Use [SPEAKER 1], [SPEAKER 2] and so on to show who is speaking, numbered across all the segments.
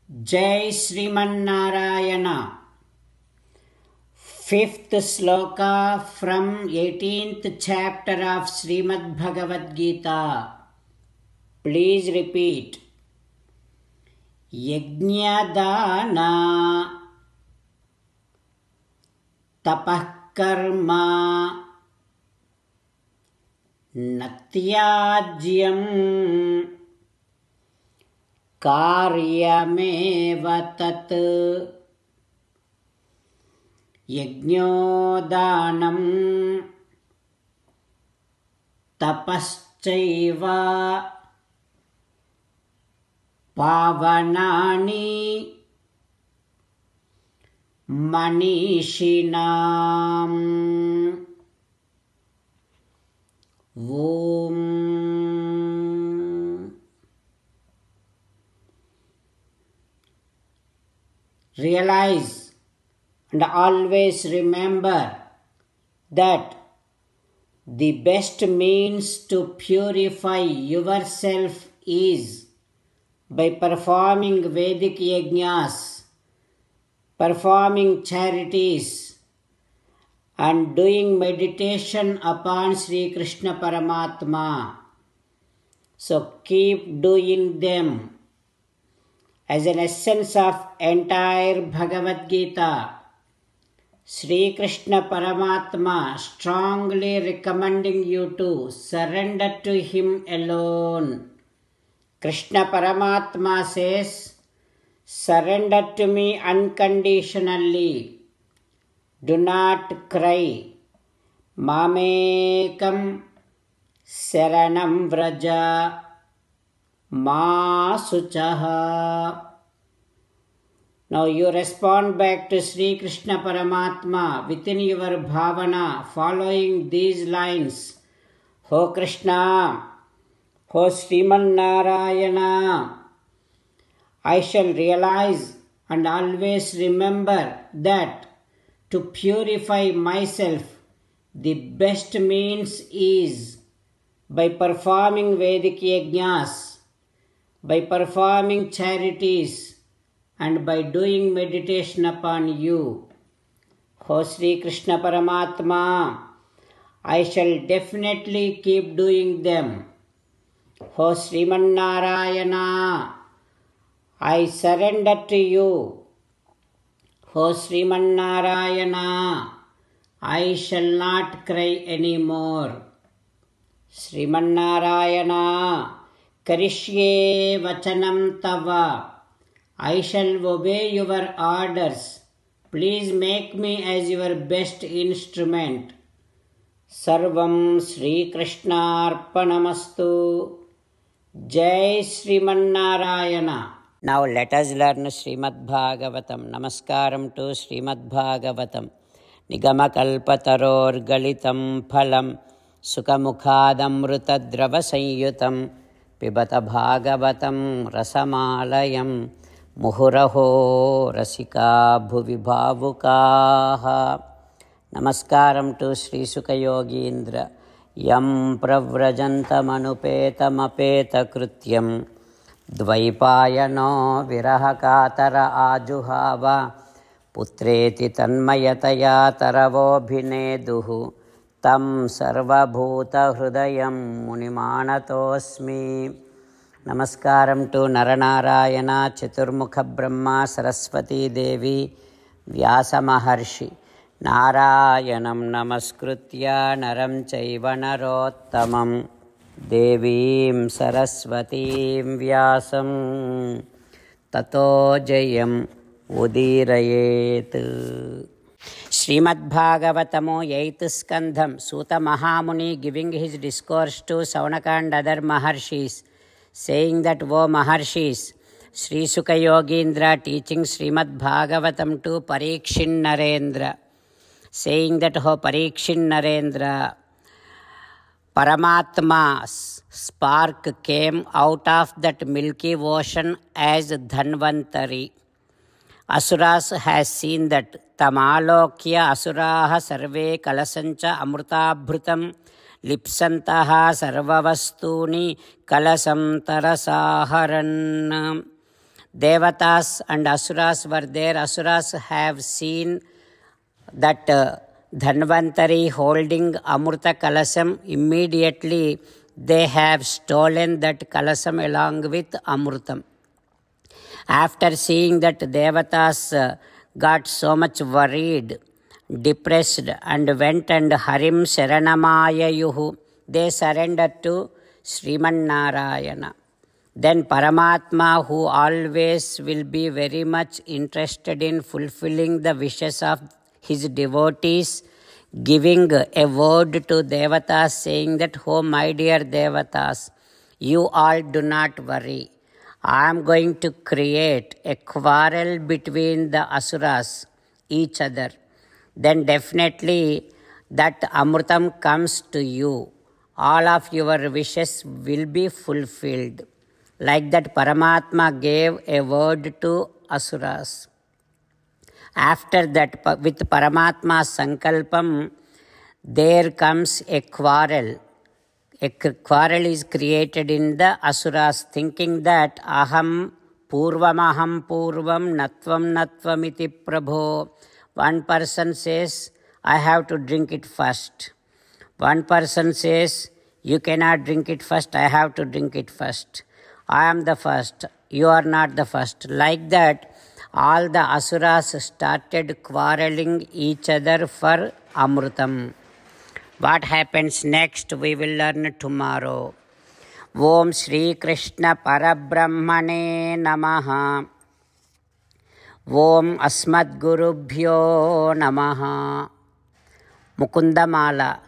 [SPEAKER 1] Jai Srimanarayana. Fifth sloka from 18th chapter of Srimad Bhagavad Gita. Please repeat. Yajnadana tapah karma natyajyam karyameva tat yajñodanam tapascaiva pavanani manishinam. Om. Realize and always remember that the best means to purify yourself is by performing Vedic yajnas, performing charities, and doing meditation upon Sri Krishna Paramatma. So keep doing them. As an essence of entire Bhagavad Gita, Sri Krishna Paramatma strongly recommending you to surrender to Him alone. Krishna Paramatma says, surrender to me unconditionally. Do not cry. Mamekam saranam vraja ma suchaha. Now you respond back to Sri Krishna Paramatma within your bhavana following these lines. Ho Krishna, Ho Sriman Narayana, I shall realize and always remember that to purify myself, the best means is by performing Vedic yajnas, by performing charities, and by doing meditation upon you. Ho Sri Krishna Paramatma, I shall definitely keep doing them. Ho Sriman Narayana, I surrender to you. Ho Sriman Narayana, I shall not cry anymore. Sriman Narayana, Karishye Vachanam Tava, I shall obey your orders. Please make me as your best instrument. Sarvam Sri Krishna Arpanamastu. Jai Sriman Narayana. Now let us learn Srimad Bhagavatam. Namaskaram to Srimad Bhagavatam. Nigamakalpataror galitam phalam Sukamukhadamrutadrava sanyutam Pibata Bhagavatam rasamalayam Muhuraho rasika bhuvi bhavukaha. Namaskaram to Sri Sukha Yogindra. Yam pravrajantamanupeta krutyam Dvaipayano virahakatara ajuhava Putreti tanmayataya taravobhineduhu Tam sarvabhuta hrudayam munimanatosmi. Namaskaram to Naranarayana, Chaturmukha Brahma, Saraswati Devi, Vyasa Maharshi. Narayanam namaskritya naram chaiva narottamam Devim Saraswatim Vyasam Tato Jayam Udirayet. Srimad Bhagavatamo 8th Skandham. Suta Mahamuni giving his discourse to Saunaka and other Maharshis, saying that, O Maharshis, Sri Sukha Yogindra teaching Srimad Bhagavatam to Parikshin Narendra, saying that, O Parikshin Narendra, Paramatma's spark came out of that milky ocean as Dhanvantari. Asuras has seen that Tamalokya Asuraha Sarve Kalasancha Amrutabhrutam Lipsantaha Sarvavastuni Kalasam Tarasaharan. Devatas and Asuras were there. Asuras have seen that Dhanvantari holding Amrita Kalasam. Immediately they have stolen that Kalasam along with Amrutam. After seeing that, Devatas got so much worried, depressed, and went and Harim Sharanamaya. They surrendered to Sriman Narayana. Then Paramatma, who always will be very much interested in fulfilling the wishes of his devotees, giving a word to Devatas saying that, oh my dear Devatas, you all do not worry. I am going to create a quarrel between the Asuras, each other. Then definitely that Amrutam comes to you. All of your wishes will be fulfilled. Like that, Paramatma gave a word to Asuras. After that, with Paramatma's Sankalpam, there comes a quarrel. A quarrel is created in the Asuras, thinking that aham purvam natvam iti prabho. One person says, I have to drink it first. One person says, you cannot drink it first, I have to drink it first. I am the first, you are not the first. Like that, all the Asuras started quarreling each other for Amrutam. What happens next we will learn tomorrow. Om Shri Krishna Parabrahmane Namaha. Om Asmad Gurubhyo Namaha. Mukundamala.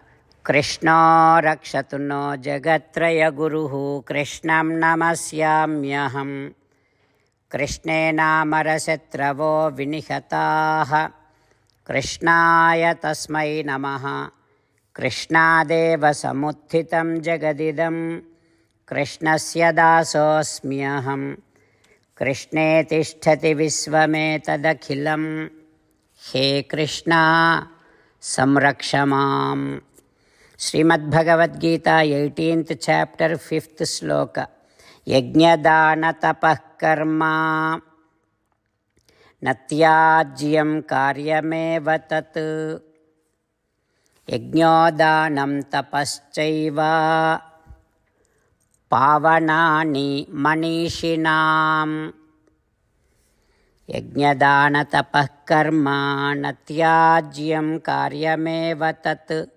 [SPEAKER 1] Krishna Rakshatu no Jagatraya Guruhu. Krishnam Namasyamyaham. Krishne Namarasetravo Vinihataha. Krishnaya Tasmai Namaha. Krishnadeva Samuthitam Jagadidam. Krishnasya Dasosmyaham. Krishne Tishtati Visvametadakhilam. He Krishna Samrakshamam. Srimad Bhagavad Gita, 18th chapter, 5th sloka. Yajnadana tapah karma natyajyam karyameva tat. Yajnodhanam tapaschaiva pavanani manishinam. Yajnadana tapah karma natyajyam karyameva tat.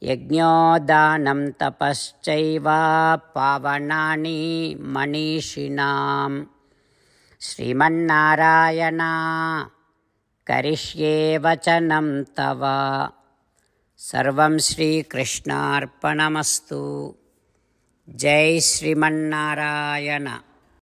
[SPEAKER 1] Yajnodhanam tapaschaiva pavanani manishinam. Sriman Narayana karishye vachanam tava. Sarvam Shri Krishna Arpanamastu. Jai Sriman Narayana.